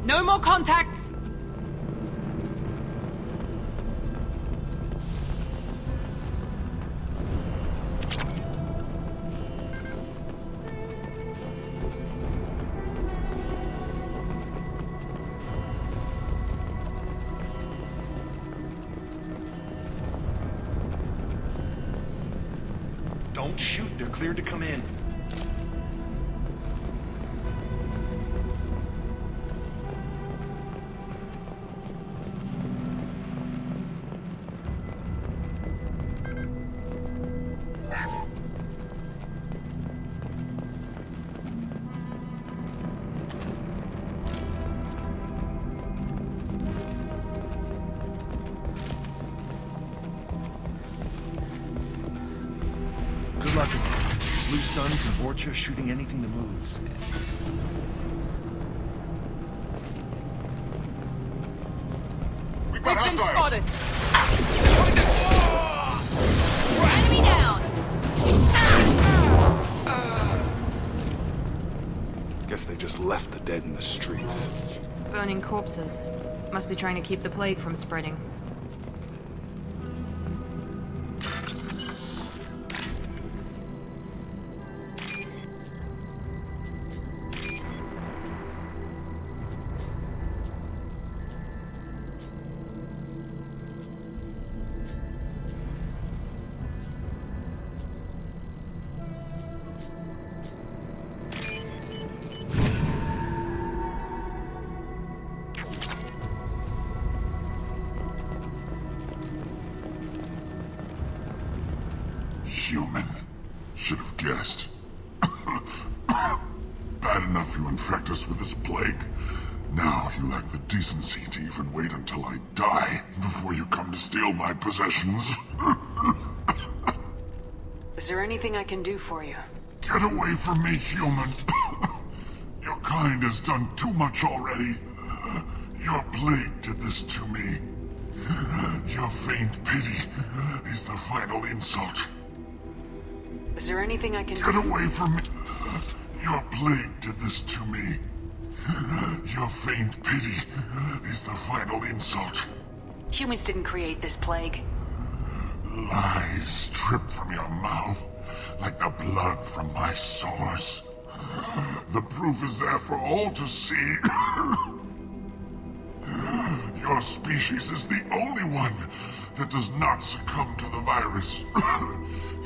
No more contacts! Don't shoot, they're cleared to come in. Good luck. Blue Suns and Vorcha shooting anything that moves. We've been spotted! Enemy down! Guess they just left the dead in the streets. Burning corpses. Must be trying to keep the plague from spreading. Human. Should have guessed. Bad enough you infect us with this plague. Now you lack the decency to even wait until I die before you come to steal my possessions. Is there anything I can do for you? Get away from me, human. Your kind has done too much already. Your plague did this to me. Your faint pity is the final insult. Is there anything I can do? Get away from me. Your plague did this to me. Your faint pity is the final insult. Humans didn't create this plague. Lies drip from your mouth like the blood from my sores. The proof is there for all to see. Your species is the only one that does not succumb to the virus.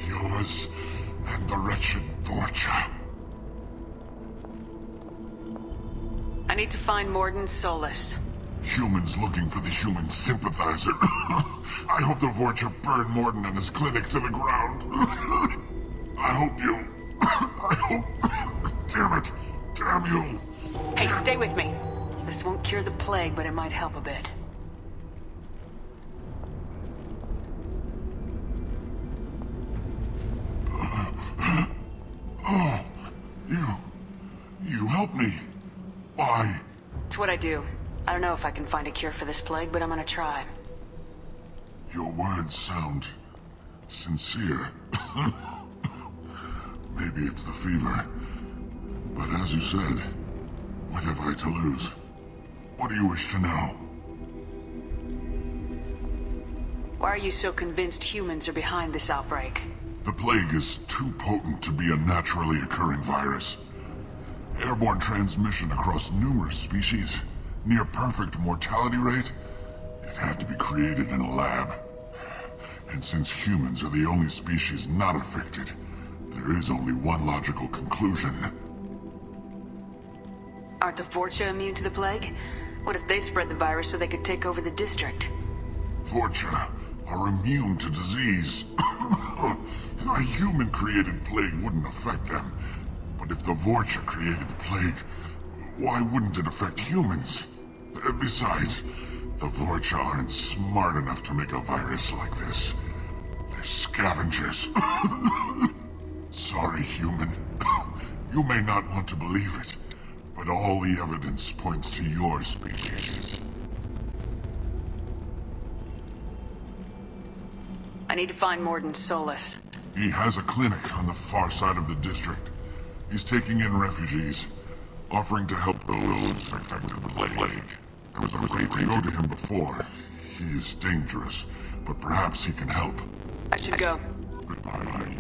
Yours and the wretched Vorcha. I need to find Mordin Solus. Humans looking for the human sympathizer. I hope the Vorcha burn Mordin and his clinic to the ground. I hope you... I hope... Damn it. Damn you. Hey, stay with me. This won't cure the plague, but it might help a bit. Oh, you helped me. Why? It's what I do. I don't know if I can find a cure for this plague, but I'm gonna try. Your words sound sincere. Maybe it's the fever. But as you said, what have I to lose? What do you wish to know? Why are you so convinced humans are behind this outbreak? The plague is too potent to be a naturally occurring virus. Airborne transmission across numerous species, near perfect mortality rate. It had to be created in a lab. And since humans are the only species not affected, there is only one logical conclusion. Aren't the Vorcha immune to the plague? What if they spread the virus so they could take over the district? Vorcha are immune to disease. A human-created plague wouldn't affect them. But if the Vorcha created the plague, why wouldn't it affect humans? Besides, the Vorcha aren't smart enough to make a virus like this. They're scavengers. Sorry, human. You may not want to believe it, but all the evidence points to your species. I need to find Mordin Solus. He has a clinic on the far side of the district. He's taking in refugees, offering to help those infected with the plague. I was afraid to go to him before. He is dangerous, but perhaps he can help. I should go. Goodbye.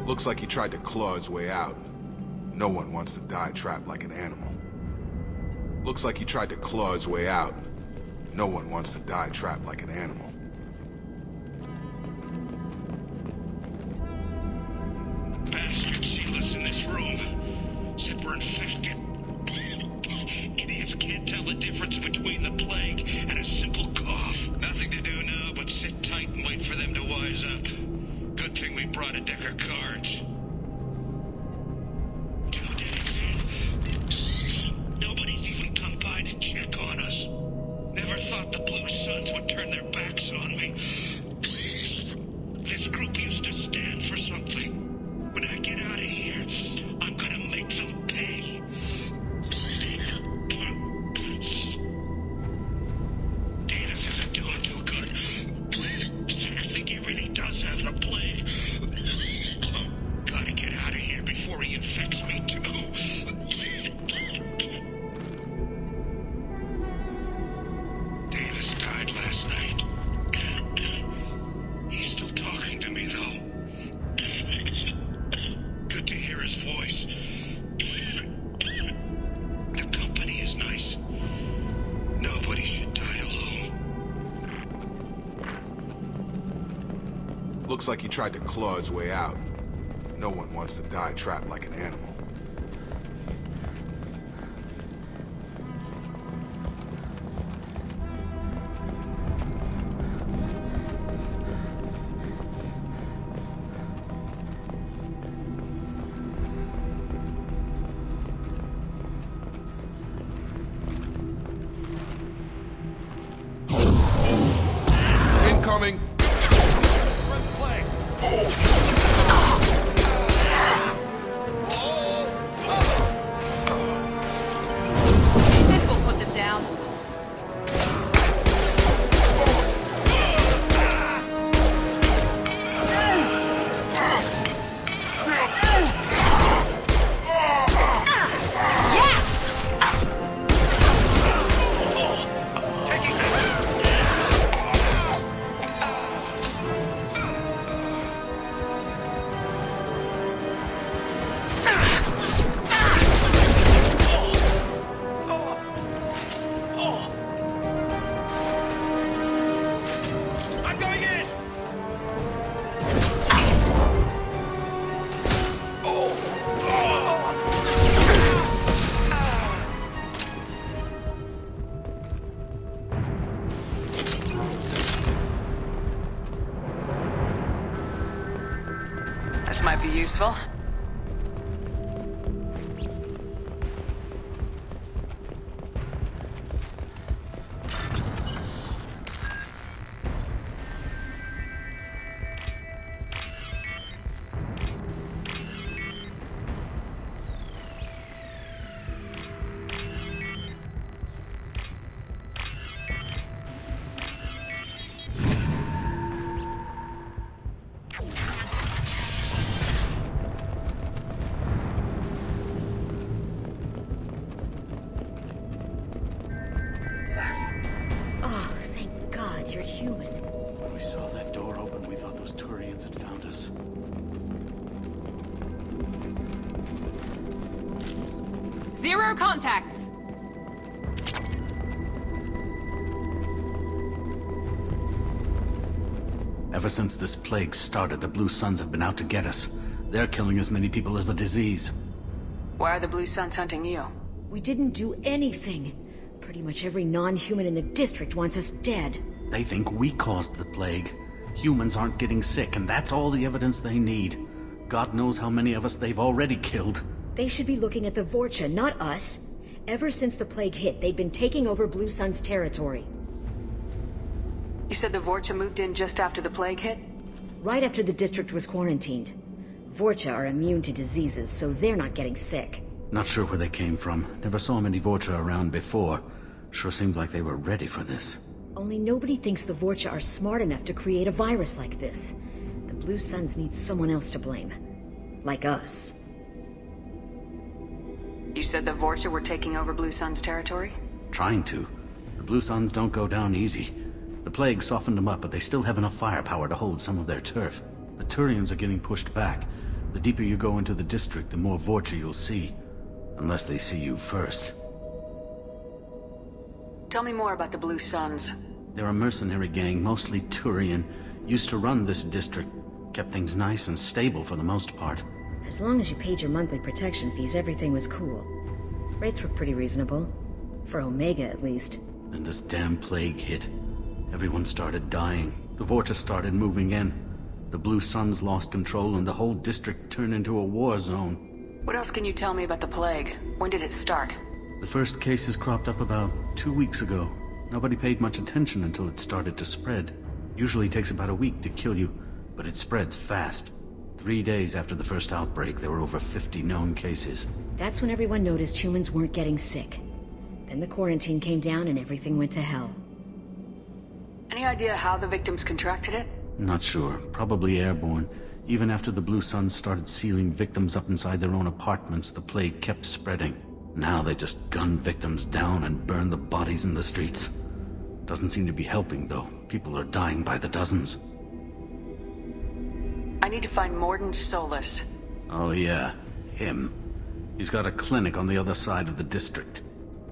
Looks like he tried to claw his way out. No one wants to die trapped like an animal. Looks like he tried to claw his way out. No one wants to die trapped like an animal. Bastard sealed us in this room. Said we're infected. Idiots can't tell the difference between the plague and a simple cough. Nothing to do now but sit tight and wait for them to wise up. Good thing we brought a deck of cards. 2 days in. Nobody's even come by to check on us. Never thought the Blue Suns would turn their backs on me. This group used to stand for something. When I get out of here, I'm gonna make them pay. Davis isn't doing too good. I think he really does have the plague. Gotta get out of here before he infects me too. Davis died last night. He's still talking to me though. Good to hear his voice. The company is nice. Nobody should die alone. Looks like he tried to claw his way out. No one wants to die trapped like an animal. Incoming! This will put them down. useful. Oh, thank God you're human. When we saw that door open, we thought those Turians had found us. Zero contacts! Ever since this plague started, the Blue Suns have been out to get us. They're killing as many people as the disease. Why are the Blue Suns hunting you? We didn't do anything. Pretty much every non-human in the district wants us dead. They think we caused the plague. Humans aren't getting sick, and that's all the evidence they need. God knows how many of us they've already killed. They should be looking at the Vorcha, not us. Ever since the plague hit, they've been taking over Blue Sun's territory. You said the Vorcha moved in just after the plague hit? Right after the district was quarantined. Vorcha are immune to diseases, so they're not getting sick. Not sure where they came from. Never saw many Vorcha around before. Sure seemed like they were ready for this. Only nobody thinks the Vorcha are smart enough to create a virus like this. The Blue Suns need someone else to blame. Like us. You said the Vorcha were taking over Blue Sun's territory? Trying to. The Blue Suns don't go down easy. The plague softened them up, but they still have enough firepower to hold some of their turf. The Turians are getting pushed back. The deeper you go into the district, the more Vorcha you'll see. Unless they see you first. Tell me more about the Blue Suns. They're a mercenary gang, mostly Turian. Used to run this district. Kept things nice and stable for the most part. As long as you paid your monthly protection fees, everything was cool. Rates were pretty reasonable. For Omega, at least. Then this damn plague hit. Everyone started dying. The Vorcha started moving in. The Blue Suns lost control and the whole district turned into a war zone. What else can you tell me about the plague? When did it start? The first cases cropped up about 2 weeks ago. Nobody paid much attention until it started to spread. Usually takes about a week to kill you, but it spreads fast. 3 days after the first outbreak, there were over 50 known cases. That's when everyone noticed humans weren't getting sick. Then the quarantine came down and everything went to hell. Any idea how the victims contracted it? Not sure. Probably airborne. Even after the Blue Suns started sealing victims up inside their own apartments, the plague kept spreading. Now they just gun victims down and burn the bodies in the streets. Doesn't seem to be helping, though. People are dying by the dozens. I need to find Mordin Solus. Oh yeah, him. He's got a clinic on the other side of the district.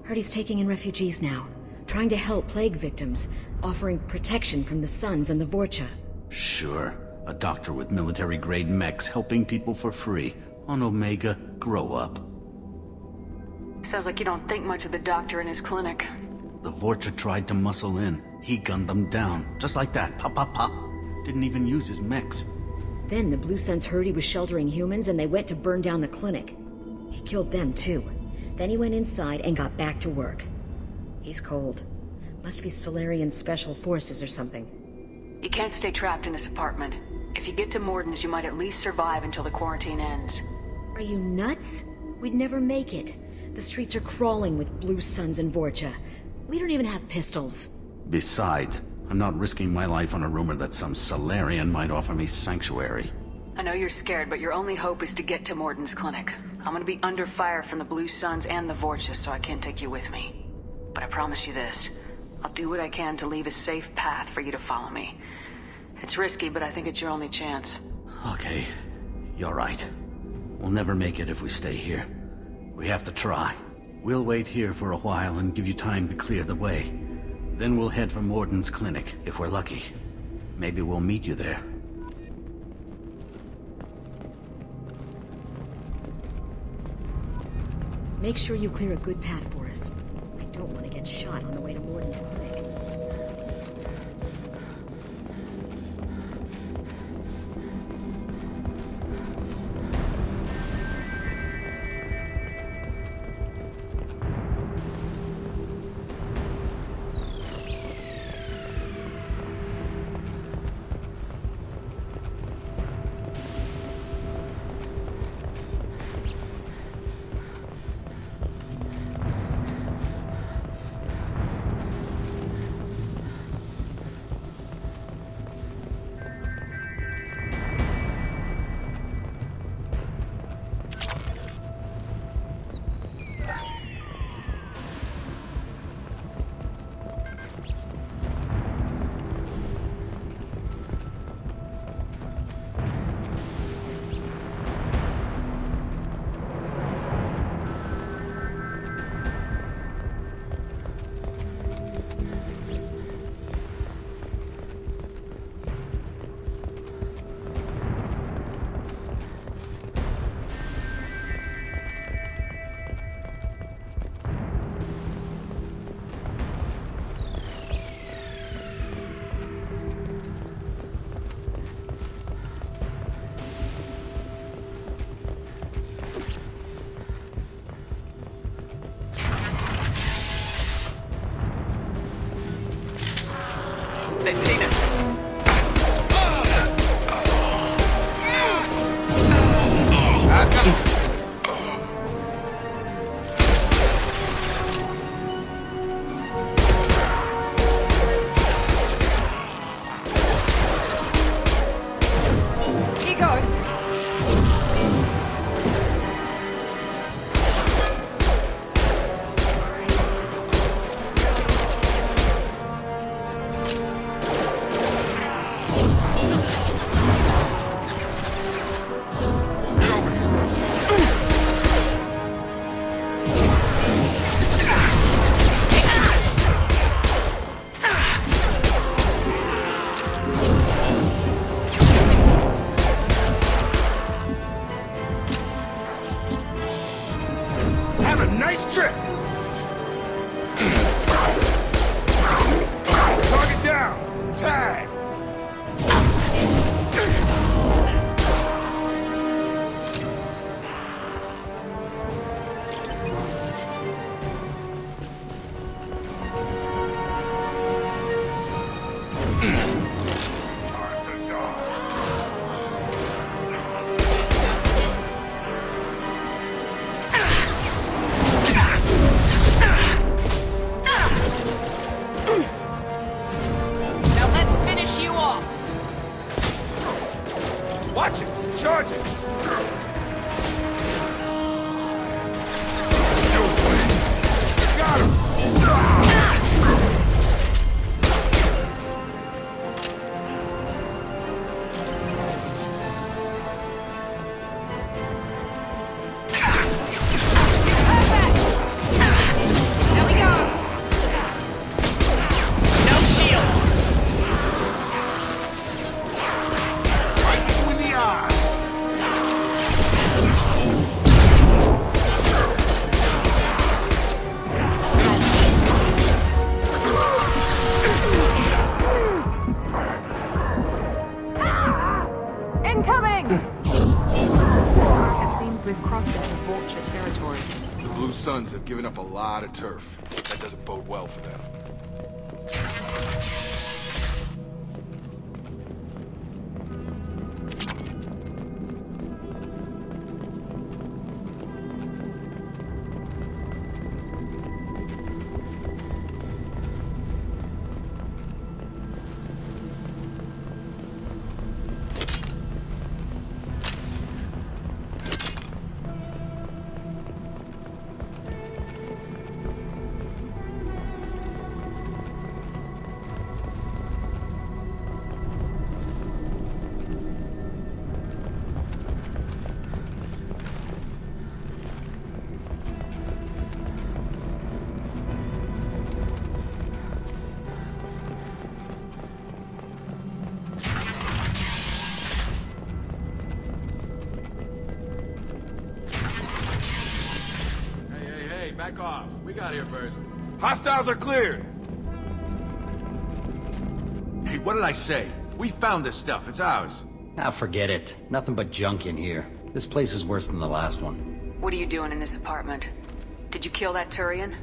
Heard he's taking in refugees now. Trying to help plague victims. Offering protection from the Suns and the Vorcha. Sure. A doctor with military-grade mechs helping people for free. On Omega, grow up. Sounds like you don't think much of the doctor in his clinic. The Vorcha tried to muscle in. He gunned them down. Just like that. Pop, pop, pop. Didn't even use his mechs. Then the Blue Suns heard he was sheltering humans and they went to burn down the clinic. He killed them too. Then he went inside and got back to work. He's cold. Must be Solarian Special Forces or something. You can't stay trapped in this apartment. If you get to Mordin's, you might at least survive until the quarantine ends. Are you nuts? We'd never make it. The streets are crawling with Blue Suns and Vorcha. We don't even have pistols. Besides, I'm not risking my life on a rumor that some Solarian might offer me sanctuary. I know you're scared, but your only hope is to get to Mordin's clinic. I'm gonna be under fire from the Blue Suns and the Vorcha, so I can't take you with me. But I promise you this. I'll do what I can to leave a safe path for you to follow me. It's risky, but I think it's your only chance. Okay, you're right. We'll never make it if we stay here. We have to try. We'll wait here for a while and give you time to clear the way. Then we'll head for Mordin's clinic, if we're lucky. Maybe we'll meet you there. Make sure you clear a good path for us. I don't want to get shot on the way to Mordin's clinic. They've seen us. He goes. Have a nice trip! Target down! Tag! Now let's finish you off. Watch it! Charge it! Got him! Perfect. There we go. No shields! Right between the eyes! Incoming! It seems we've crossed into Vulture territory. The Blue Suns have given up a lot of turf. That doesn't bode well for them. Hey, back off. We got here first. Hostiles are cleared! Hey, what did I say? We found this stuff. It's ours. Ah, forget it. Nothing but junk in here. This place is worse than the last one. What are you doing in this apartment? Did you kill that Turian?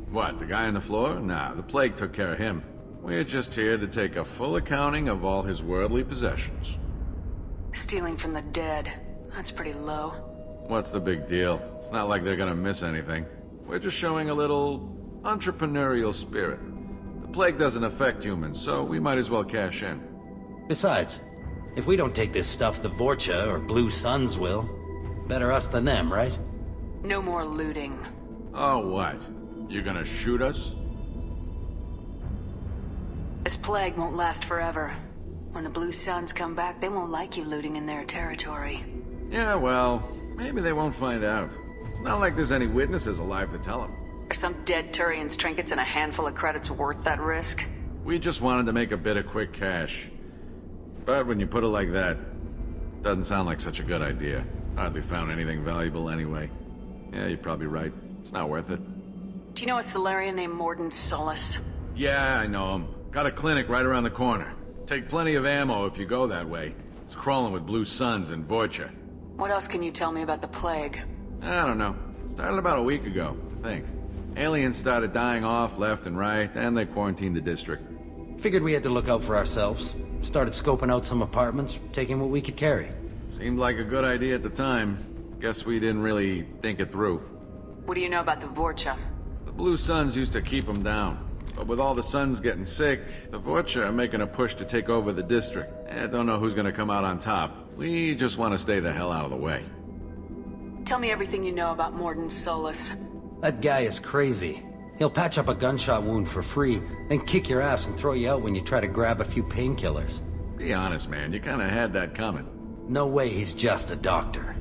What, the guy on the floor? Nah, the plague took care of him. We're just here to take a full accounting of all his worldly possessions. Stealing from the dead. That's pretty low. What's the big deal? It's not like they're gonna miss anything. We're just showing a little entrepreneurial spirit. The plague doesn't affect humans, so we might as well cash in. Besides, if we don't take this stuff, the Vorcha or Blue Suns will. Better us than them, right? No more looting. Oh, what? You gonna shoot us? This plague won't last forever. When the Blue Suns come back, they won't like you looting in their territory. Yeah, well, maybe they won't find out. It's not like there's any witnesses alive to tell them. Are some dead Turian's trinkets and a handful of credits worth that risk? We just wanted to make a bit of quick cash. But when you put it like that, doesn't sound like such a good idea. Hardly found anything valuable anyway. Yeah, you're probably right. It's not worth it. Do you know a Solarian named Mordin Solus? Yeah, I know him. Got a clinic right around the corner. Take plenty of ammo if you go that way. It's crawling with Blue Suns and Vorcha. What else can you tell me about the plague? I don't know. Started about a week ago, I think. Aliens started dying off left and right, and they quarantined the district. Figured we had to look out for ourselves. Started scoping out some apartments, taking what we could carry. Seemed like a good idea at the time. Guess we didn't really think it through. What do you know about the Vorcha? The Blue Suns used to keep them down. But with all the Suns getting sick, the Vorcha are making a push to take over the district. I don't know who's gonna come out on top. We just want to stay the hell out of the way. Tell me everything you know about Mordin Solus. That guy is crazy. He'll patch up a gunshot wound for free, then kick your ass and throw you out when you try to grab a few painkillers. Be honest, man. You kinda had that coming. No way he's just a doctor.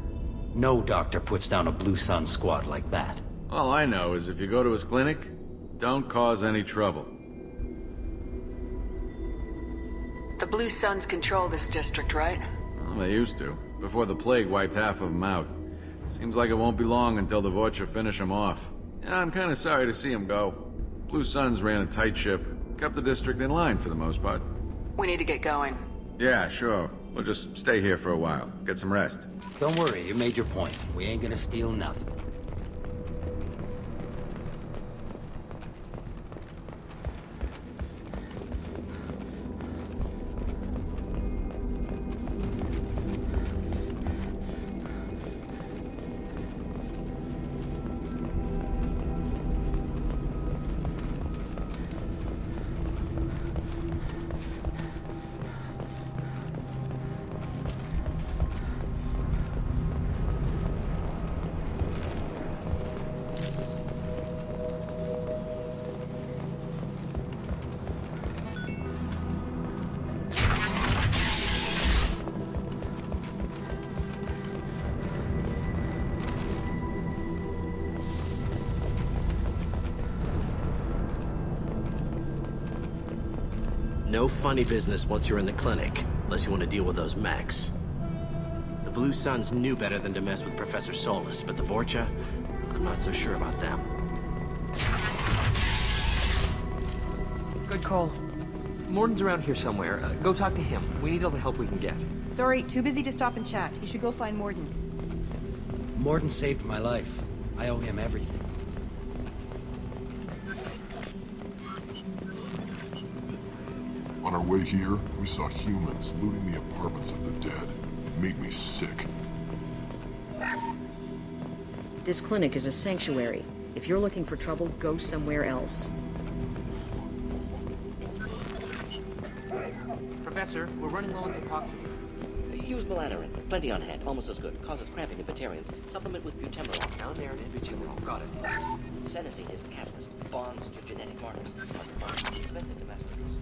No doctor puts down a Blue Sun squad like that. All I know is if you go to his clinic, don't cause any trouble. The Blue Suns control this district, right? Well, they used to, before the plague wiped half of them out. Seems like it won't be long until the Vorcha finish them off. Yeah, I'm kinda sorry to see them go. Blue Suns ran a tight ship, kept the district in line for the most part. We need to get going. Yeah, sure. We'll just stay here for a while, get some rest. Don't worry, you made your point. We ain't gonna steal nothing. No funny business once you're in the clinic, unless you want to deal with those mechs. The Blue Suns knew better than to mess with Professor Solus, but the Vorcha, I'm not so sure about them. Good call. Mordin's around here somewhere. Go talk to him. We need all the help we can get. Sorry, too busy to stop and chat. You should go find Mordin. Mordin saved my life. I owe him everything. On our way here, we saw humans looting the apartments of the dead. It made me sick. This clinic is a sanctuary. If you're looking for trouble, go somewhere else. Professor, we're running low on Suboxone. Use melanorin. Plenty on hand. Almost as good. Causes cramping in Batarians. Supplement with butemerol. Melanorin and butemerol. Got it. Senescine is the catalyst. Bonds to genetic markers. Expensive to mass produce.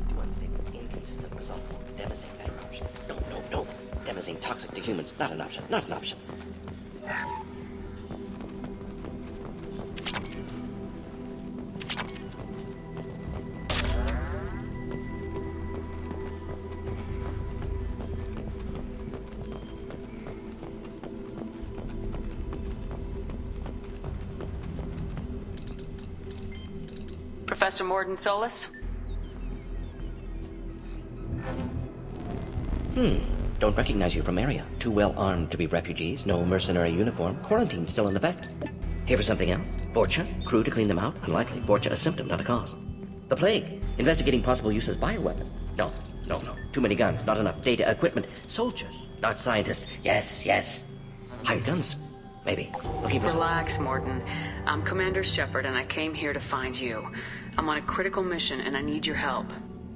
Do unstable. Inconsistent results. Demazine better option. No. Demazine toxic to humans. Not an option. Not an option. Professor Mordin Solus? Don't recognize you from area. Too well armed to be refugees. No mercenary uniform. Quarantine still in effect. Here for something else? Vorcha? Crew to clean them out? Unlikely. Vorcha a symptom, not a cause. The plague? Investigating possible use as bioweapon? No. Too many guns, not enough data, equipment. Soldiers, not scientists. Yes. Hired guns? Maybe. Looking for Relax, Mordin. I'm Commander Shepard, and I came here to find you. I'm on a critical mission, and I need your help.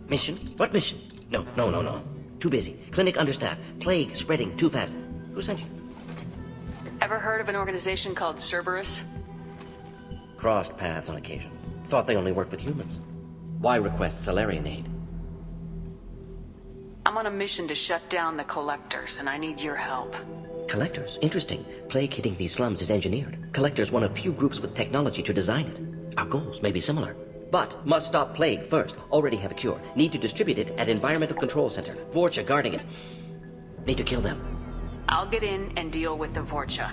Mission? What mission? No. Too busy. Clinic understaffed. Plague spreading too fast. Who sent you? Ever heard of an organization called Cerberus? Crossed paths on occasion. Thought they only worked with humans. Why request Salarian aid? I'm on a mission to shut down the Collectors, and I need your help. Collectors? Interesting. Plague hitting these slums is engineered. Collectors one of few groups with technology to design it. Our goals may be similar. But must stop plague first. Already have a cure. Need to distribute it at Environmental Control Center. Vorcha guarding it. Need to kill them. I'll get in and deal with the Vorcha.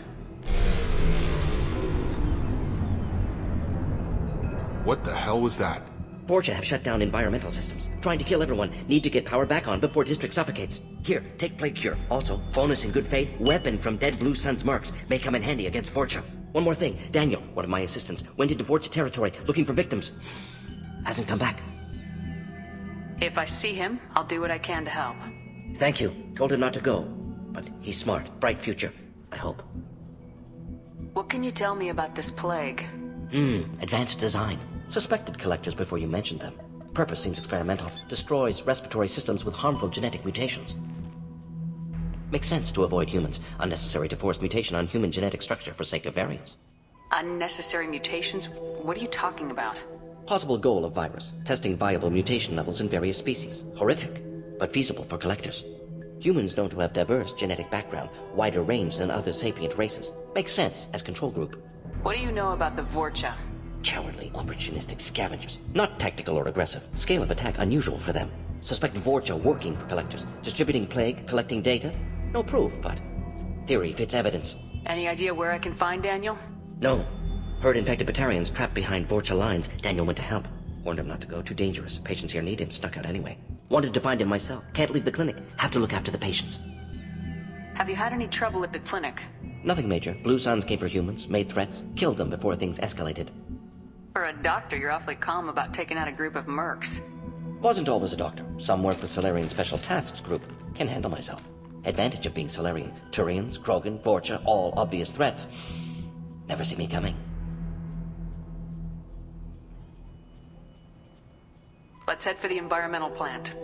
What the hell was that? Vorcha have shut down environmental systems. Trying to kill everyone. Need to get power back on before district suffocates. Here, take plague cure. Also, bonus in good faith, weapon from dead Blue Sun's mercs. May come in handy against Vorcha. One more thing. Daniel, one of my assistants, went into Vorcha territory looking for victims. Hasn't come back. If I see him, I'll do what I can to help. Thank you. Told him not to go. But he's smart. Bright future, I hope. What can you tell me about this plague? Advanced design. Suspected collectors before you mentioned them. Purpose seems experimental. Destroys respiratory systems with harmful genetic mutations. Makes sense to avoid humans. Unnecessary to force mutation on human genetic structure for sake of variants. Unnecessary mutations? What are you talking about? Possible goal of virus. Testing viable mutation levels in various species. Horrific, but feasible for collectors. Humans known to have diverse genetic background, wider range than other sapient races. Makes sense as control group. What do you know about the Vorcha? Cowardly, opportunistic scavengers. Not tactical or aggressive. Scale of attack unusual for them. Suspect Vorcha working for collectors. Distributing plague, collecting data. No proof, but theory fits evidence. Any idea where I can find Daniel? No. Heard infected Batarians trapped behind Vorcha lines. Daniel went to help. Warned him not to go, too dangerous. Patients here need him, snuck out anyway. Wanted to find him myself. Can't leave the clinic. Have to look after the patients. Have you had any trouble at the clinic? Nothing major. Blue Suns came for humans, made threats, killed them before things escalated. For a doctor, you're awfully calm about taking out a group of mercs. Wasn't always a doctor. Some work with Solarian Special Tasks Group. Can handle myself. Advantage of being Solarian. Turians, Krogan, Vorcha, all obvious threats. Never see me coming. Let's head for the environmental plant.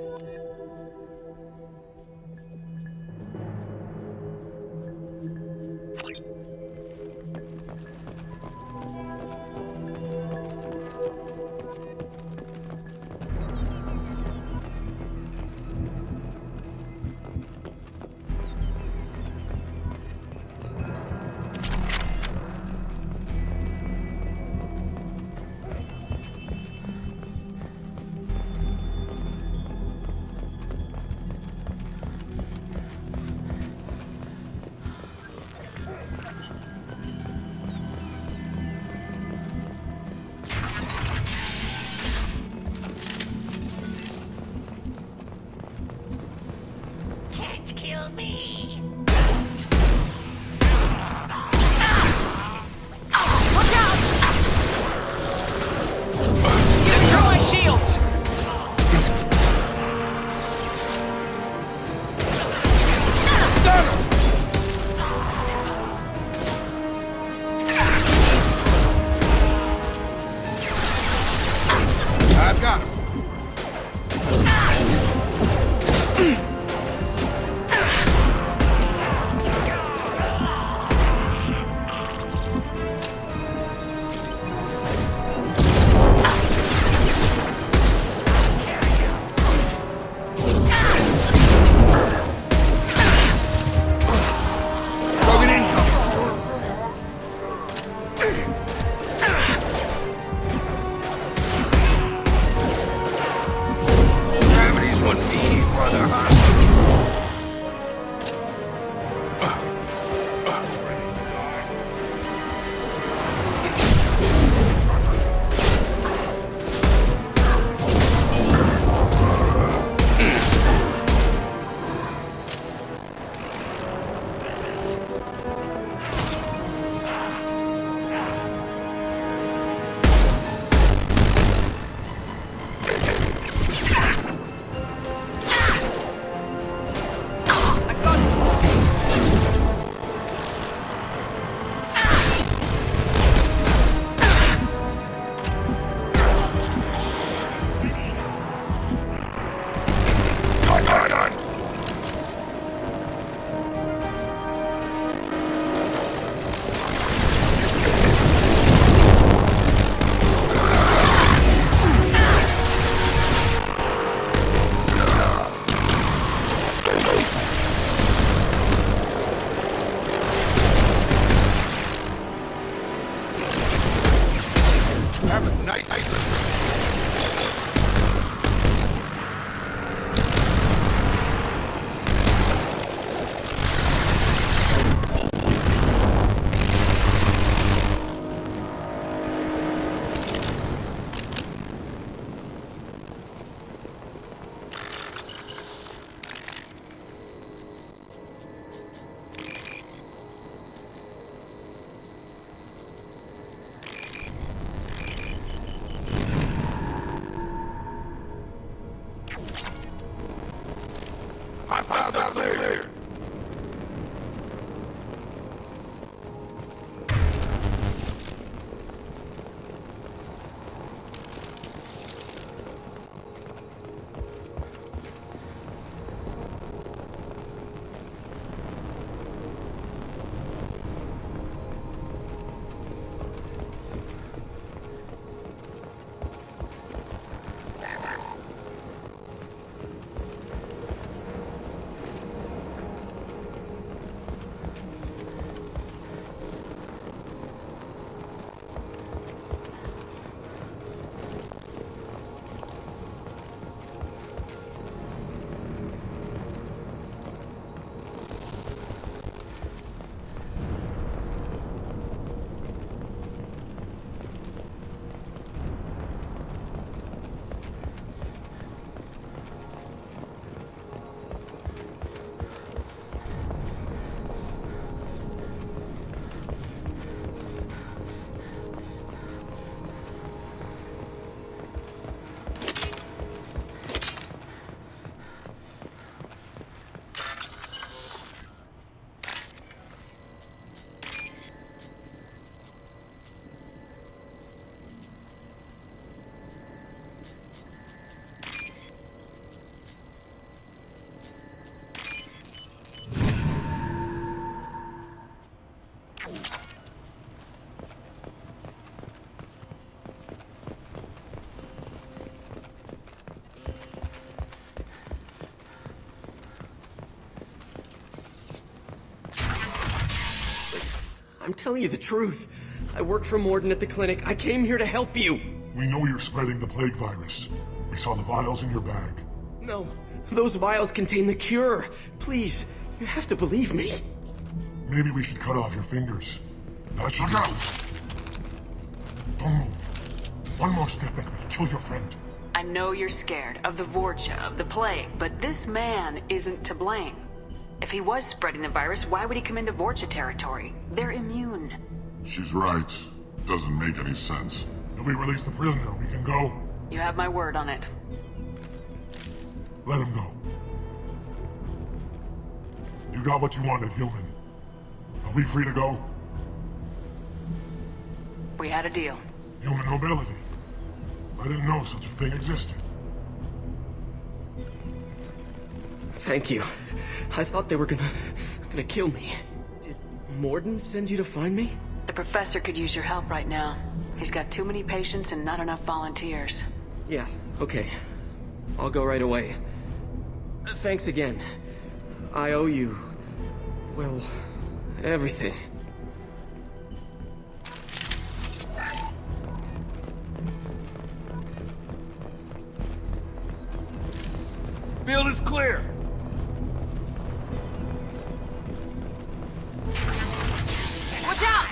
I'll see you later. I'm telling you the truth. I work for Mordin at the clinic. I came here to help you. We know you're spreading the plague virus. We saw the vials in your bag. No, those vials contain the cure. Please, you have to believe me. Maybe we should cut off your fingers. That should out. Don't move. One more step and we'll kill your friend. I know you're scared of the Vorcha, of the plague, but this man isn't to blame. If he was spreading the virus, why would he come into Vorcha territory? They're immune. She's right. Doesn't make any sense. If we release the prisoner, we can go. You have my word on it. Let him go. You got what you wanted, human. Are we free to go? We had a deal. Human nobility. I didn't know such a thing existed. Thank you. I thought they were gonna kill me. Did Mordin send you to find me? The professor could use your help right now. He's got too many patients and not enough volunteers. Yeah, okay. I'll go right away. Thanks again. I owe you, well, everything. Field is clear. Watch out!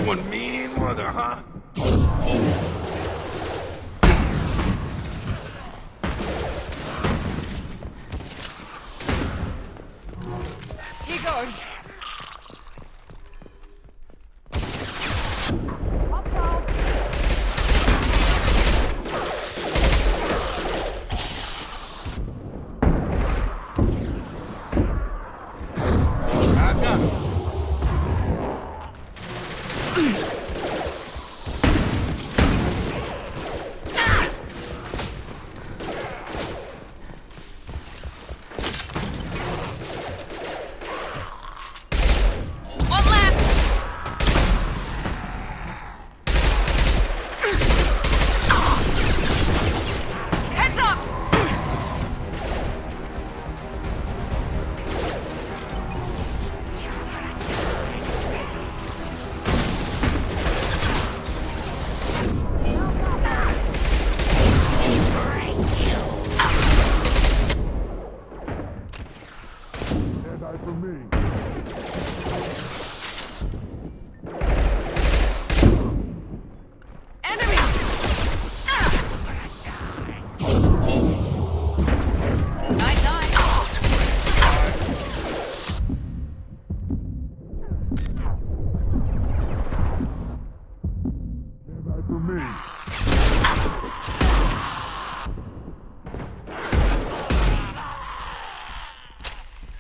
One mean mother, huh? Here goes.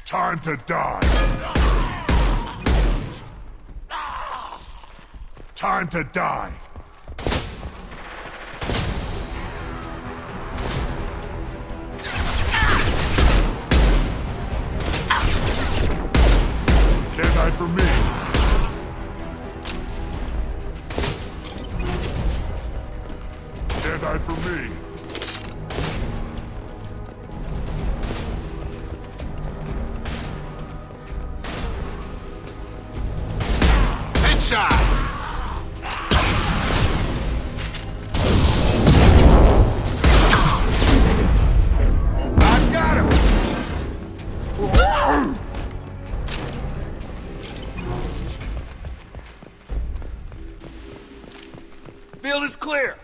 Time to die! Time to die! Can't hide from me! Can't hide from me! Headshot! I got him! Field is clear.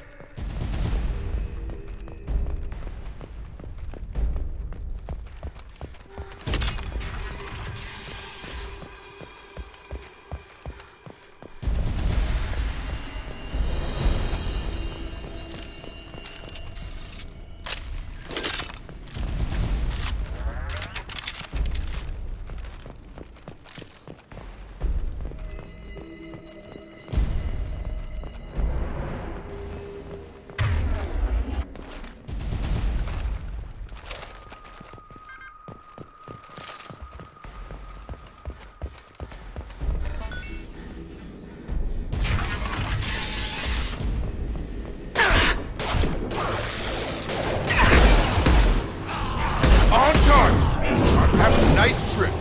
On target. I'm having a nice trip.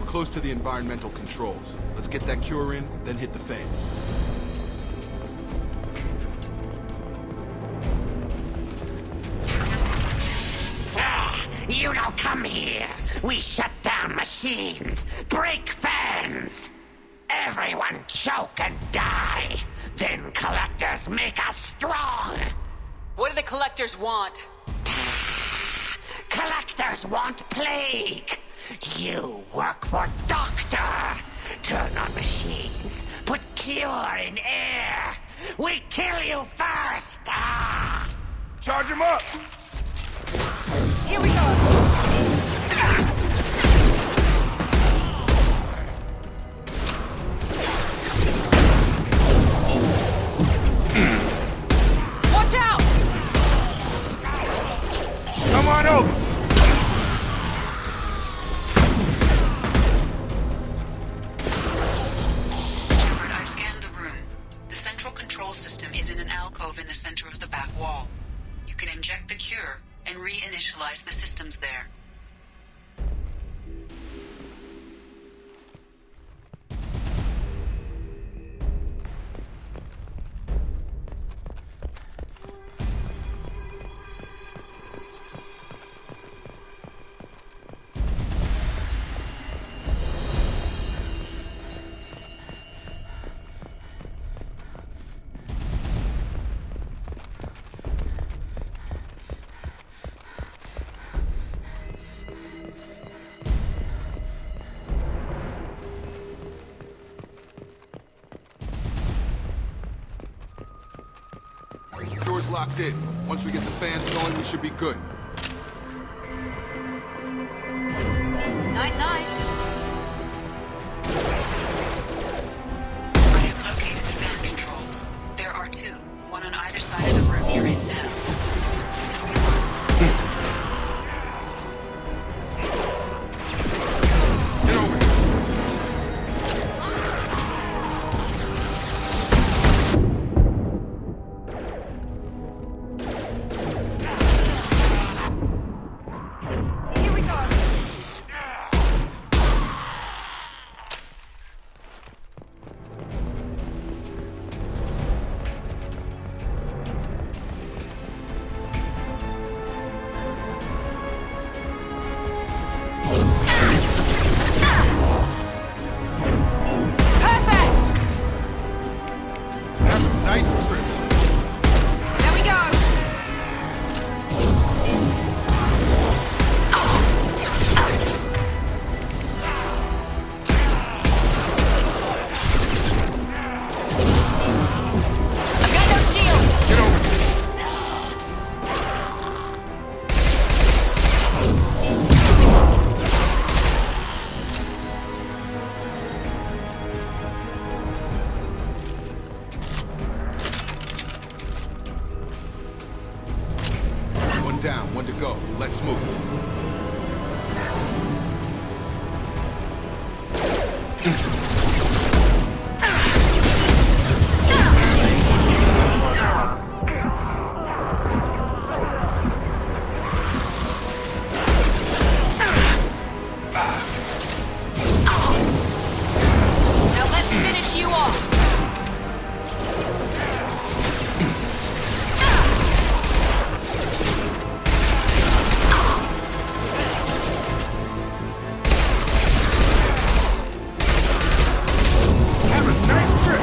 Close to the environmental controls. Let's get that cure in, then hit the fans. You don't come here. We shut down machines, break fans. Everyone choke and die. Then collectors make us strong. What do the collectors want? Collectors want plague. You work for Doctor. Turn on machines. Put cure in air. We kill you first. Charge him up. Here we go. Watch out! Come on over. I scanned the room. The central control system is in an alcove in the center of the back wall. You can inject the cure and reinitialize the systems there. Door's locked in. Once we get the fans going, we should be good. Night-night. Now let's finish you off. Have a nice trip!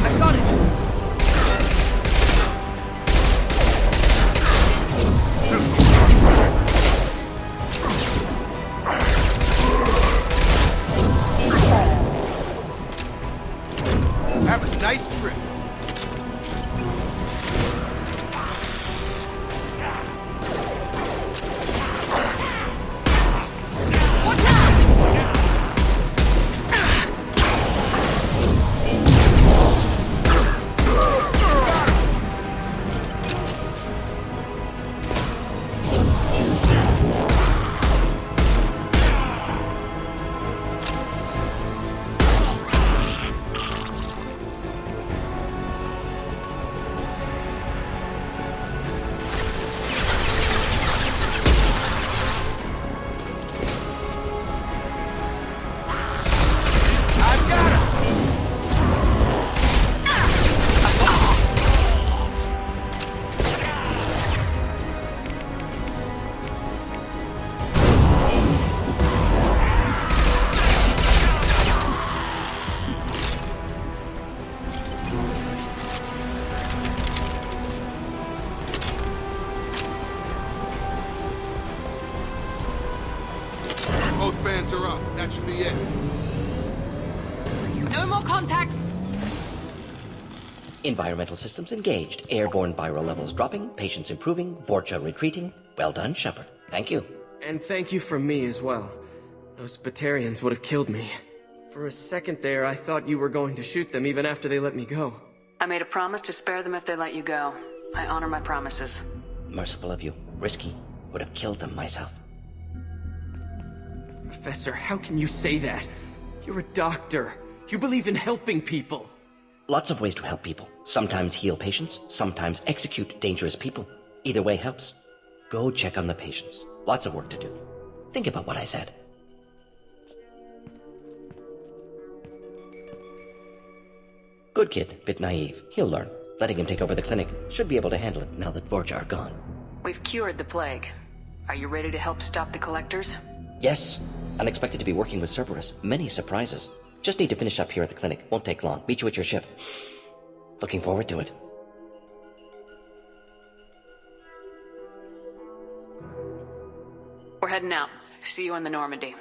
I got it. Have a nice trip! Watch out! I've got him! Both fans are up. That should be it. No more contacts. Environmental systems engaged. Airborne viral levels dropping. Patients improving. Vorcha retreating. Well done, Shepard. Thank you. And thank you from me as well. Those Batarians would have killed me. For a second there, I thought you were going to shoot them even after they let me go. I made a promise to spare them if they let you go. I honor my promises. Merciful of you. Risky. Would have killed them myself. Professor, how can you say that? You're a doctor. You believe in helping people. Lots of ways to help people. Sometimes heal patients, sometimes execute dangerous people. Either way helps. Go check on the patients. Lots of work to do. Think about what I said. Good kid, bit naive. He'll learn. Letting him take over the clinic. Should be able to handle it now that Vorcha are gone. We've cured the plague. Are you ready to help stop the collectors? Yes. Unexpected to be working with Cerberus. Many surprises. Just need to finish up here at the clinic. Won't take long. Meet you at your ship. Looking forward to it. We're heading out. See you on the Normandy.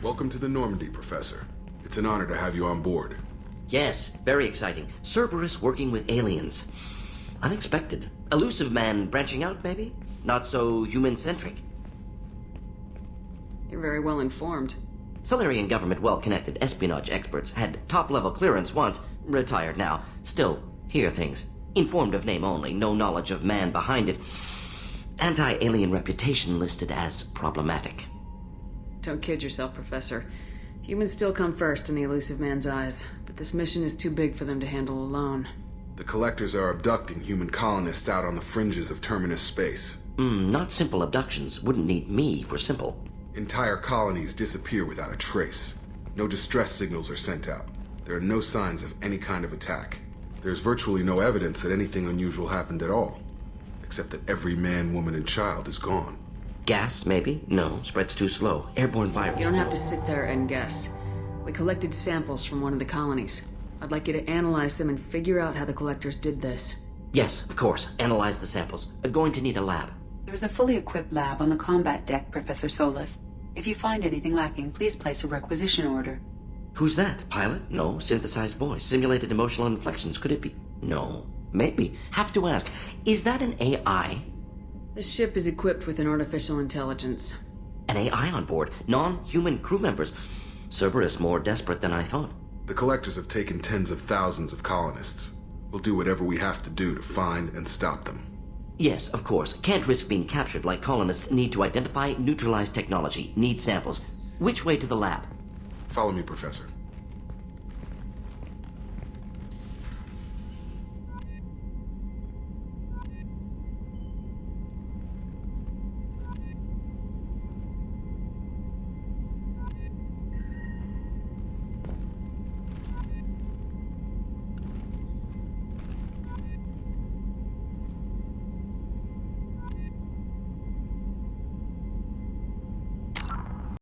Welcome to the Normandy, Professor. It's an honor to have you on board. Yes, very exciting. Cerberus working with aliens. Unexpected. Elusive man branching out, maybe? Not so human-centric. You're very well informed. Solarian government well-connected espionage experts had top-level clearance once, retired now. Still, hear things. Informed of name only, no knowledge of man behind it. Anti-alien reputation listed as problematic. Don't kid yourself, Professor. Humans still come first in the elusive man's eyes, but this mission is too big for them to handle alone. The Collectors are abducting human colonists out on the fringes of Terminus space. Not simple abductions. Wouldn't need me for simple. Entire colonies disappear without a trace. No distress signals are sent out. There are no signs of any kind of attack. There's virtually no evidence that anything unusual happened at all. Except that every man, woman, and child is gone. Gas, maybe? No, spreads too slow. Airborne virus. You don't have to sit there and guess. We collected samples from one of the colonies. I'd like you to analyze them and figure out how the Collectors did this. Yes, of course. Analyze the samples. Going to need a lab. There's a fully equipped lab on the combat deck, Professor Solus. If you find anything lacking, please place a requisition order. Who's that? Pilot? No. Synthesized voice. Simulated emotional inflections. Could it be? No. Maybe. Have to ask. Is that an AI? The ship is equipped with an artificial intelligence. An AI on board? Non-human crew members? Cerberus more desperate than I thought. The Collectors have taken tens of thousands of colonists. We'll do whatever we have to do to find and stop them. Yes, of course. Can't risk being captured like colonists need to identify, neutralize technology, need samples. Which way to the lab? Follow me, Professor.